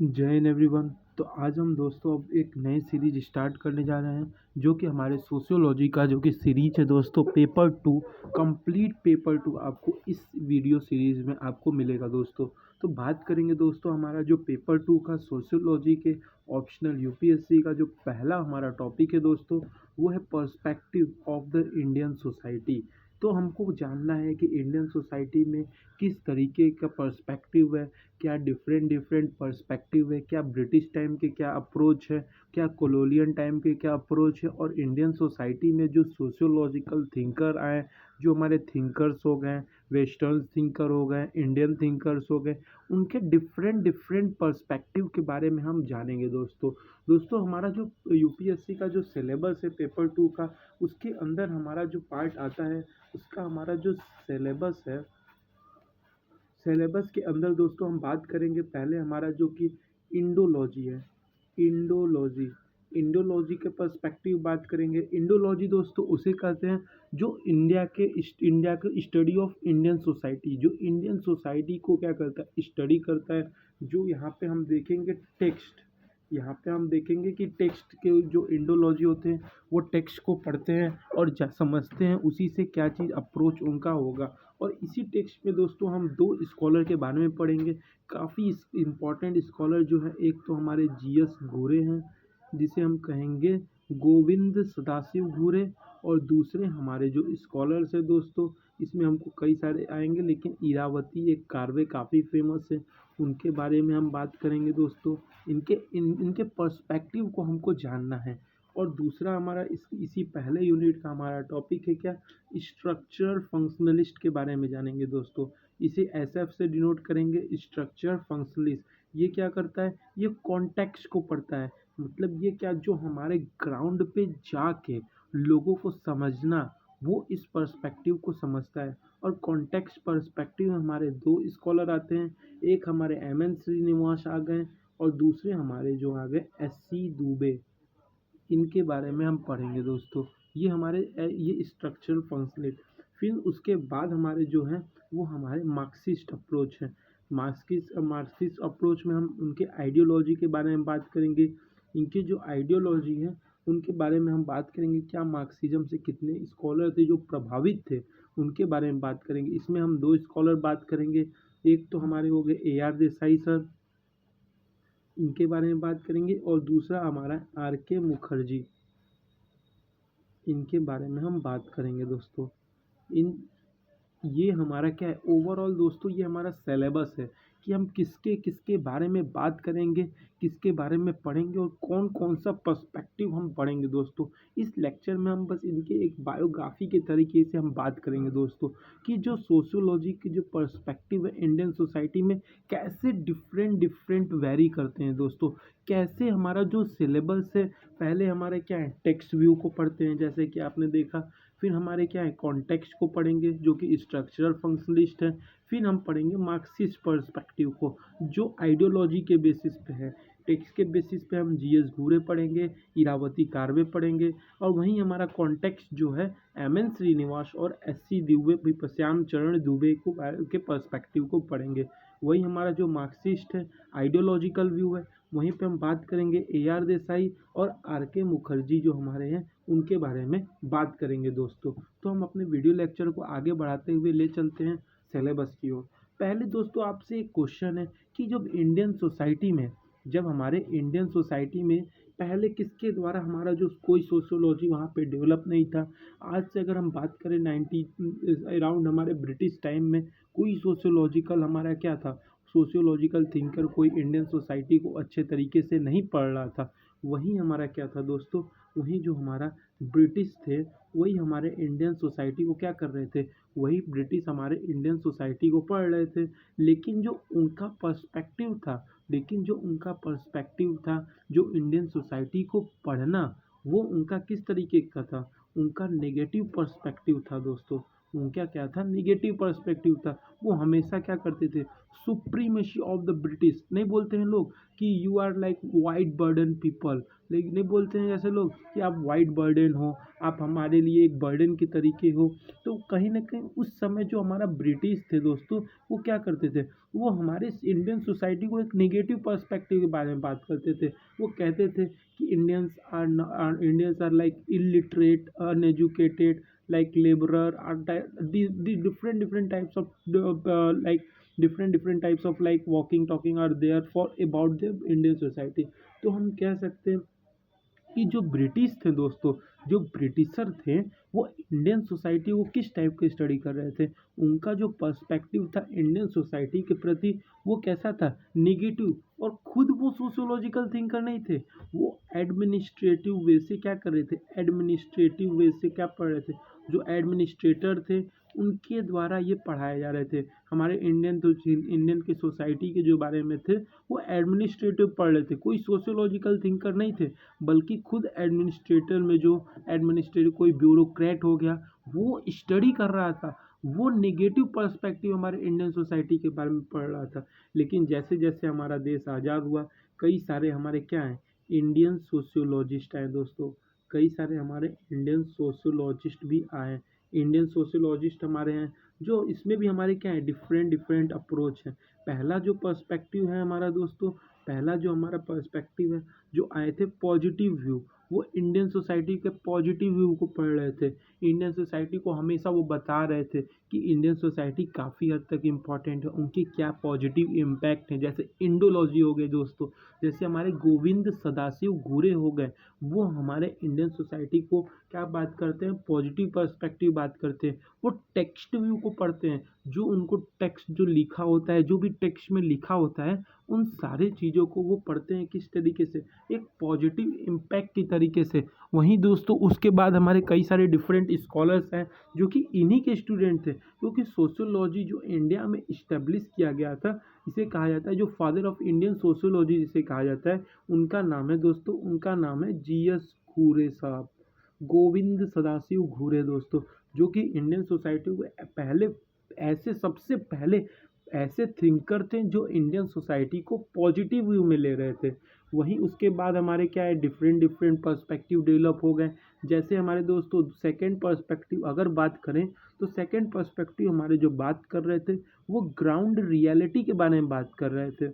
जय हिंद एवरीवन। तो आज हम दोस्तों अब एक नई सीरीज स्टार्ट करने जा रहे हैं जो कि हमारे सोशियोलॉजी का जो कि सीरीज है दोस्तों, paper two. Complete paper two आपको इस वीडियो सीरीज में आपको मिलेगा दोस्तों। तो बात करेंगे दोस्तों हमारा जो पेपर टू का सोशियोलॉजी के ऑप्शनल यूपीएससी का जो पहला हमारा टॉपिक है दोस्तों, वो है perspective of the Indian society. तो हमको जानना है कि इंडियन सोसाइटी में किस तरीके का पर्सपेक्टिव है, क्या डिफरेंट डिफरेंट पर्सपेक्टिव है, क्या ब्रिटिश टाइम के क्या अप्रोच है, क्या कोलोनियल टाइम के क्या अप्रोच है, और इंडियन सोसाइटी में जो सोशियोलॉजिकल थिंकर आए, जो हमारे थिंकर्स हो गए, वेस्टर्न थिंकर हो गए, इंडियन थिंकर्स हो गए, उनके डिफरेंट डिफरेंट पर्सपेक्टिव के बारे में हम जानेंगे दोस्तों। दोस्तों हमारा जो यूपीएससी का जो सिलेबस है पेपर टू का, उसके अंदर हमारा जो पार्ट आता है, उसका हमारा जो सिलेबस है, सिलेबस के अंदर दोस्तों हम बात करेंगे पहले हमारा जो कि इंडोलॉजी है। इंडोलॉजी इंडोलॉजी के पर्सपेक्टिव बात करेंगे। इंडोलॉजी दोस्तों उसे कहते हैं जो इंडिया के स्टडी ऑफ इंडियन सोसाइटी, जो इंडियन सोसाइटी को क्या करता है, स्टडी करता है। जो यहाँ पे हम देखेंगे टेक्स्ट, यहाँ पे हम देखेंगे कि टेक्स्ट के जो इंडोलॉजी होते हैं वो टेक्स्ट को पढ़ते हैं और समझते हैं उसी से क्या चीज़ अप्रोच उनका होगा। और इसी टेक्स्ट में दोस्तों हम दो स्कॉलर के बारे में पढ़ेंगे, काफ़ी इम्पॉर्टेंट स्कॉलर जो है। एक तो हमारे जीएस घूरे हैं, जिसे हम कहेंगे गोविंद सदाशिव घूरे, और दूसरे हमारे जो स्कॉलर्स हैं दोस्तों, इसमें हमको कई सारे आएंगे, लेकिन इरावती एक कार्वे काफ़ी फेमस है, उनके बारे में हम बात करेंगे दोस्तों। इनके पर्सपेक्टिव को हमको जानना है। और दूसरा हमारा इसी पहले यूनिट का हमारा टॉपिक है क्या, स्ट्रक्चरल फंक्शनलिस्ट के बारे में जानेंगे दोस्तों। इसे एसएफ से डिनोट करेंगे, स्ट्रक्चर फंक्शनलिस्ट। ये क्या करता है, ये कॉन्टेक्स्ट को पढ़ता है। मतलब ये क्या, जो हमारे ग्राउंड पे जाके लोगों को समझना, वो इस पर्सपेक्टिव को समझता है। और कॉन्टेक्स्ट पर्सपेक्टिव में हमारे दो स्कॉलर आते हैं, एक हमारे एम.एन. श्रीनिवास आ गए और दूसरे हमारे जो आ गए एस.सी. दुबे। इनके बारे में हम पढ़ेंगे दोस्तों। ये हमारे ये स्ट्रक्चरल फंक्शनलिस्ट। फिर उसके बाद हमारे जो हैं वो हमारे मार्क्सिस्ट अप्रोच है। मार्क्सिस्ट अप्रोच में हम उनके आइडियोलॉजी के बारे में बात करेंगे। इनकी जो आइडियोलॉजी है उनके बारे में हम बात करेंगे, क्या मार्क्सिज्म से कितने स्कॉलर थे जो प्रभावित थे, उनके बारे में बात करेंगे। इसमें हम दो स्कॉलर बात करेंगे, एक तो हमारे हो गए ए आर देसाई सर, इनके बारे में बात करेंगे, और दूसरा हमारा आर के मुखर्जी, इनके बारे में हम बात करेंगे दोस्तों। इन ये हमारा क्या है ओवरऑल दोस्तों, ये हमारा सिलेबस है कि हम किसके किसके बारे में बात करेंगे, किसके बारे में पढ़ेंगे, और कौन कौन सा पर्सपेक्टिव हम पढ़ेंगे दोस्तों। इस लेक्चर में हम बस इनके एक बायोग्राफी के तरीके से हम बात करेंगे दोस्तों, कि जो सोशियोलॉजी की जो पर्सपेक्टिव है इंडियन सोसाइटी में, कैसे डिफरेंट डिफरेंट वेरी करते हैं दोस्तों। कैसे हमारा जो सिलेबस है, पहले हमारे क्या है टेक्स्ट व्यू को पढ़ते हैं जैसे कि आपने देखा, फिर हमारे क्या है कॉन्टेक्स्ट को पढ़ेंगे जो कि स्ट्रक्चरल फंक्शनलिस्ट है, फिर हम पढ़ेंगे मार्क्सिस्ट पर्सपेक्टिव को जो आइडियोलॉजी के बेसिस पे है। टेक्स्ट के बेसिस पे हम जीएस घूरे पढ़ेंगे, इरावती कार्वे पढ़ेंगे, और वहीं हमारा कॉन्टेक्स्ट जो है एम.एन. श्रीनिवास और एस.सी. दुबे, श्याम चरण दुबे को के पर्सपेक्टिव को पढ़ेंगे। वही हमारा जो मार्क्सिस्ट है आइडियोलॉजिकल व्यू है, वहीं पे हम बात करेंगे ए आर देसाई और आर के मुखर्जी जो हमारे हैं, उनके बारे में बात करेंगे दोस्तों। तो हम अपने वीडियो लेक्चर को आगे बढ़ाते हुए ले चलते हैं सिलेबस की ओर। पहले दोस्तों आपसे एक क्वेश्चन है कि जब हमारे इंडियन सोसाइटी में पहले किसके द्वारा हमारा जो कोई सोशियोलॉजी वहाँ पे डेवलप नहीं था। आज से अगर हम बात करें 90 अराउंड हमारे ब्रिटिश टाइम में कोई सोशियोलॉजिकल हमारा क्या था, सोशियोलॉजिकल थिंकर कोई इंडियन सोसाइटी को अच्छे तरीके से नहीं पढ़ रहा था। वही हमारा क्या था दोस्तों, वही जो हमारा ब्रिटिश थे, वही हमारे इंडियन सोसाइटी को क्या कर रहे थे, वही ब्रिटिश हमारे इंडियन सोसाइटी को पढ़ रहे थे। लेकिन जो उनका पर्सपेक्टिव था लेकिन जो उनका पर्सपेक्टिव था जो इंडियन सोसाइटी को पढ़ना, वो उनका किस तरीके का था, उनका नेगेटिव पर्सपेक्टिव था दोस्तों। उनका क्या था, निगेटिव पर्सपेक्टिव था। वो हमेशा क्या करते थे, सुप्रीमेसी ऑफ द ब्रिटिश, नहीं बोलते हैं लोग कि you are like white burden people, लेकिन नहीं बोलते हैं ऐसे लोग कि आप वाइट बर्डन हो, आप हमारे लिए एक बर्डन की तरीके हो। तो कहीं ना कहीं उस समय जो हमारा ब्रिटिश थे दोस्तों, वो क्या करते थे, वो हमारे इंडियन सोसाइटी को एक नेगेटिव पर्सपेक्टिव के बारे में बात करते थे। वो कहते थे कि Indians are like illiterate, uneducated, like laborer or the different types of like different types of like walking talking are there for about the Indian society। तो हम कह सकते हैं कि जो ब्रिटिश थे दोस्तों, जो ब्रिटिशर थे, वो इंडियन सोसाइटी को किस टाइप की स्टडी कर रहे थे, उनका जो पर्सपेक्टिव था इंडियन सोसाइटी के प्रति वो कैसा था, निगेटिव। और खुद वो सोशियोलॉजिकल थिंकर नहीं थे, वो एडमिनिस्ट्रेटिव वे से क्या कर रहे थे, एडमिनिस्ट्रेटिव वे से क्या पढ़ रहे थे, जो एडमिनिस्ट्रेटर थे उनके द्वारा ये पढ़ाए जा रहे थे। हमारे इंडियन की सोसाइटी के जो बारे में थे वो एडमिनिस्ट्रेटिव पढ़ रहे थे, कोई सोशियोलॉजिकल थिंकर नहीं थे, बल्कि खुद एडमिनिस्ट्रेटर में जो एडमिनिस्ट्रेटिव कोई ब्यूरोक्रेट हो गया वो स्टडी कर रहा था, वो नेगेटिव पर्सपेक्टिव हमारे इंडियन सोसाइटी के बारे में पढ़ रहा था। लेकिन जैसे जैसे हमारा देश आज़ाद हुआ, कई सारे हमारे क्या हैं, इंडियन सोशियोलॉजिस्ट आए दोस्तों, कई सारे हमारे इंडियन सोशियोलॉजिस्ट भी आए। इंडियन सोशियोलॉजिस्ट हमारे हैं, जो इसमें भी हमारे क्या है, डिफरेंट अप्रोच है। पहला जो पर्सपेक्टिव है हमारा दोस्तों, पहला जो हमारा पर्सपेक्टिव है, जो आए थे पॉजिटिव व्यू, वो इंडियन सोसाइटी के पॉजिटिव व्यू को पढ़ रहे थे। इंडियन सोसाइटी को हमेशा वो बता रहे थे कि इंडियन सोसाइटी काफ़ी हद तक इम्पॉर्टेंट है, उनके क्या पॉजिटिव इम्पैक्ट हैं। जैसे इंडोलॉजी हो गए दोस्तों, जैसे हमारे गोविंद सदाशिव घुरे हो गए, वो हमारे इंडियन सोसाइटी को क्या बात करते हैं, पॉजिटिव पर्सपेक्टिव बात करते हैं। वो टेक्स्ट व्यू को पढ़ते हैं, जो उनको टेक्स्ट जो लिखा होता है, जो भी टेक्स्ट में लिखा होता है, उन सारी चीज़ों को वो पढ़ते हैं किस तरीके से, एक पॉजिटिव इम्पैक्ट की तरीके से। वहीं दोस्तों उसके बाद हमारे कई सारे डिफरेंट स्कॉलर्स हैं जो कि इन्हीं के स्टूडेंट थे, क्योंकि सोशियोलॉजी जो इंडिया में इस्टेब्लिश किया गया था, इसे कहा जाता है जो फादर ऑफ इंडियन सोशियोलॉजी जिसे कहा जाता है, उनका नाम है दोस्तों, उनका नाम है GS घूरे साहब, गोविंद सदाशिव घूरे दोस्तों, जो कि इंडियन सोसाइटी को पहले ऐसे सबसे पहले ऐसे थिंकर थे जो इंडियन सोसाइटी को पॉजिटिव व्यू में ले रहे थे। वहीं उसके बाद हमारे क्या है, डिफरेंट पर्सपेक्टिव डेवलप हो गए। जैसे हमारे दोस्तों सेकंड पर्सपेक्टिव अगर बात करें, तो सेकंड पर्सपेक्टिव हमारे जो बात कर रहे थे वो ग्राउंड रियलिटी के बारे में बात कर रहे थे।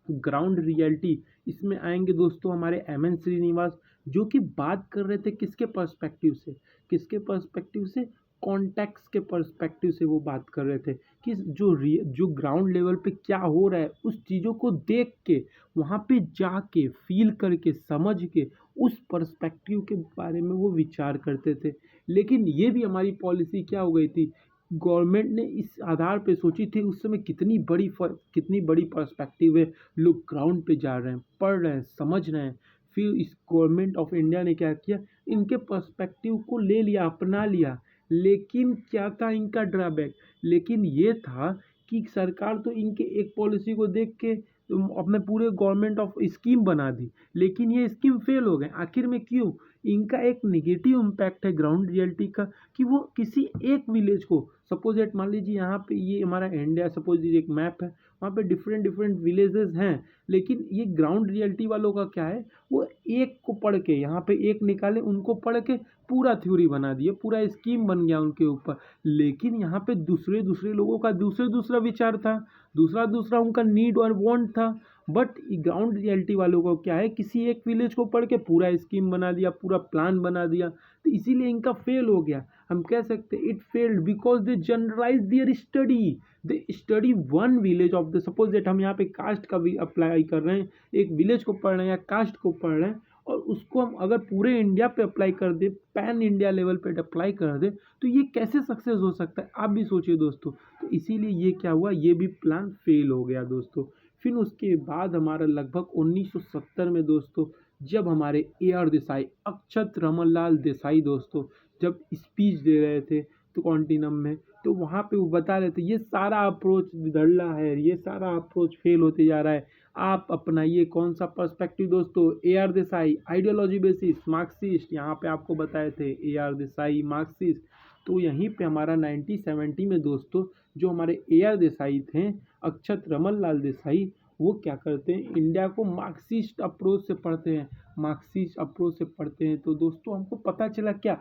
ग्राउंड रियलिटी, इसमें आएंगे दोस्तों हमारे MN श्रीनिवास, जो कि बात कर रहे थे किसके पर्सपेक्टिव से, किसके पर्सपेक्टिव से, कॉन्टेक्स्ट के पर्सपेक्टिव से वो बात कर रहे थे कि जो ग्राउंड लेवल पे क्या हो रहा है उस चीज़ों को देख के, वहाँ पे जाके फील करके समझ के उस पर्सपेक्टिव के बारे में वो विचार करते थे। लेकिन ये भी हमारी पॉलिसी क्या हो गई थी, गवर्नमेंट ने इस आधार पे सोची थी उस समय कितनी बड़ी पर्सपेक्टिव है, लोग ग्राउंड पे जा रहे हैं, पढ़ रहे हैं, समझ रहे हैं। फिर इस गवर्नमेंट ऑफ इंडिया ने क्या किया, इनके पर्सपेक्टिव को ले लिया, अपना लिया। लेकिन क्या था इनका ड्रॉबैक, लेकिन ये था कि सरकार तो इनके एक पॉलिसी को देख के अपने पूरे गवर्नमेंट ऑफ स्कीम बना दी, लेकिन ये स्कीम फेल हो गए। आखिर में क्यों, इनका एक निगेटिव इम्पैक्ट है ग्राउंड रियलिटी का, कि वो किसी एक विलेज को, सपोज एट मान लीजिए यहाँ पे ये हमारा इंडिया, सपोज एक मैप है, वहाँ पे डिफरेंट विलेजेस हैं, लेकिन ये ग्राउंड रियलिटी वालों का क्या है, वो एक को पढ़ के, यहाँ पे एक निकाले उनको पढ़ के पूरा थ्योरी बना दिया, पूरा स्कीम बन गया उनके ऊपर। लेकिन यहाँ पे दूसरे लोगों का दूसरा विचार था, दूसरा उनका नीड और वांट था। बट ग्राउंड रियलिटी वालों को क्या है, किसी एक विलेज को पढ़ के पूरा स्कीम बना दिया, पूरा प्लान बना दिया, तो इसीलिए इनका फेल हो गया। हम कह सकते हैं it failed because they generalize their study, they study one village of the, suppose that हम यहाँ पे कास्ट का भी अप्लाई कर रहे हैं, एक विलेज को पढ़ रहे हैं या कास्ट को पढ़ रहे हैं, और उसको हम अगर पूरे इंडिया पे अप्लाई कर दे, पैन इंडिया लेवल पे अप्लाई कर दे, तो ये कैसे सक्सेस हो सकता है, आप भी सोचिए दोस्तों। तो इसीलिए ये क्या हुआ, ये भी प्लान फेल हो गया दोस्तों। फिर उसके बाद हमारा लगभग 1970 में दोस्तों, जब हमारे AR देसाई, अक्षत रमनलाल देसाई दोस्तों, जब स्पीच दे रहे थे तो कॉन्टिनम में, तो वहाँ पे वो बता रहे थे ये सारा अप्रोच धड़ल्ला है, ये सारा अप्रोच फेल होते जा रहा है, आप अपनाइए कौन सा पर्सपेक्टिव दोस्तों, AR Desai ideology basis Marxist, यहाँ पे आपको बताए थे AR देसाई मार्क्सिस्ट। तो यहीं पे हमारा 1970 में दोस्तों जो हमारे AR देसाई थे, अक्षत रमन देसाई, वो क्या करते हैं, इंडिया को मार्क्सिस्ट अप्रोच से पढ़ते हैं, मार्क्सिस्ट अप्रोच से पढ़ते हैं। तो दोस्तों हमको पता चला क्या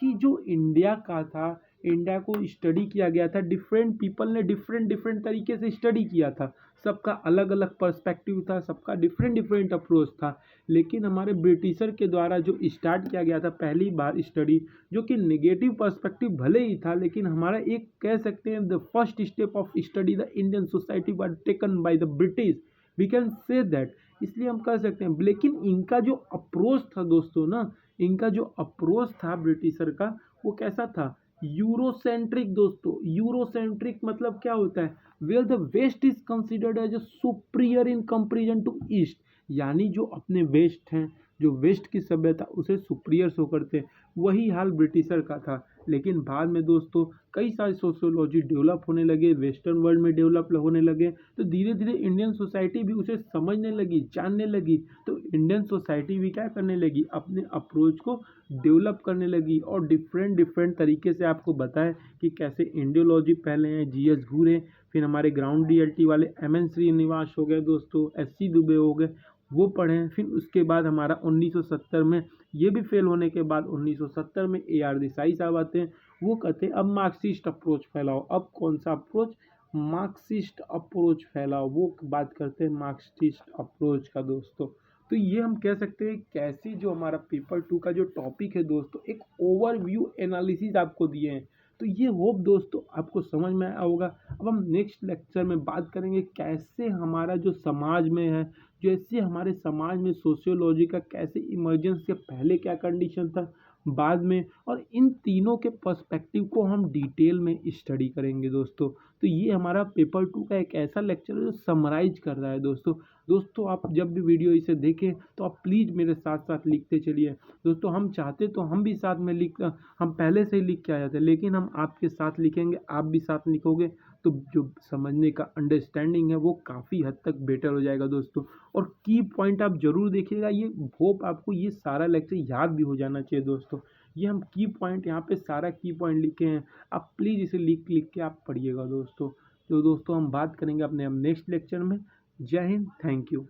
कि जो इंडिया का था, इंडिया को स्टडी किया गया था, डिफरेंट पीपल ने डिफरेंट डिफरेंट तरीके से स्टडी किया था, सबका अलग अलग पर्सपेक्टिव था, सबका डिफरेंट डिफरेंट अप्रोच था। लेकिन हमारे ब्रिटिशर के द्वारा जो स्टार्ट किया गया था पहली बार स्टडी, जो कि नेगेटिव पर्सपेक्टिव भले ही था, लेकिन हमारा एक कह सकते हैं the first step of study the Indian society was taken by the British, we can say that. इसलिए हम कह सकते हैं, लेकिन इनका जो अप्रोच था दोस्तों ना, इनका जो अप्रोच था ब्रिटिशर का, वो कैसा था, यूरोसेंट्रिक दोस्तों। यूरोसेंट्रिक मतलब क्या होता है, where the west is considered as a superior in comparison to east, यानी जो अपने वेस्ट हैं, जो वेस्ट की सभ्यता उसे सुपीरियर शो करते हैं, वही हाल ब्रिटिशर का था। लेकिन बाद में दोस्तों कई सारे सोशियोलॉजी डेवलप होने लगे, वेस्टर्न वर्ल्ड में डेवलप होने लगे, तो धीरे धीरे इंडियन सोसाइटी भी उसे समझने लगी, जानने लगी। तो इंडियन सोसाइटी भी क्या करने लगी, अपने अप्रोच को डेवलप करने लगी, और डिफरेंट डिफरेंट तरीके से आपको बताएं कि कैसे इंडियोलॉजी पहले हैं GS घूरे, फिर हमारे ग्राउंड रियलिटी वाले MN श्रीनिवास हो गए दोस्तों, SC दुबे हो गए, वो पढ़ें। फिर उसके बाद हमारा 1970 में ये भी फेल होने के बाद 1970 में AR देसाई साहब आते हैं, वो कहते हैं अब मार्क्सिस्ट अप्रोच फैलाओ। अब कौन सा अप्रोच, मार्क्सिस्ट अप्रोच फैलाओ, वो बात करते हैं मार्क्सिस्ट अप्रोच का दोस्तों। तो ये हम कह सकते हैं कैसे जो हमारा पेपर 2 का जो टॉपिक है दोस्तों, एक ओवरव्यू एनालिसिस आपको दिए हैं। तो ये होप दोस्तों आपको समझ में आया होगा। अब हम नेक्स्ट लेक्चर में बात करेंगे कैसे हमारा जो समाज में है, जैसे हमारे समाज में सोशियोलॉजी का कैसे इमर्जेंस के पहले क्या कंडीशन था, बाद में, और इन तीनों के पर्सपेक्टिव को हम डिटेल में स्टडी करेंगे दोस्तों। तो ये हमारा पेपर 2 का एक ऐसा लेक्चर है जो समराइज कर रहा है दोस्तों। दोस्तों आप जब भी वीडियो इसे देखें तो आप प्लीज़ मेरे साथ साथ लिखते चलिए दोस्तों। हम चाहते तो हम भी साथ में हम पहले से ही लिख के आ जाते, लेकिन हम आपके साथ लिखेंगे, आप भी साथ लिखोगे, तो जो समझने का अंडरस्टैंडिंग है वो काफ़ी हद तक बेटर हो जाएगा दोस्तों। और की पॉइंट आप जरूर देखिएगा, ये होप आपको ये सारा लेक्चर याद भी हो जाना चाहिए दोस्तों। ये हम की पॉइंट यहाँ पे सारा की पॉइंट लिखे हैं, आप प्लीज़ इसे लिख लिख के आप पढ़िएगा दोस्तों। तो दोस्तों हम बात करेंगे अपने नेक्स्ट लेक्चर में। जय हिंद, थैंक यू।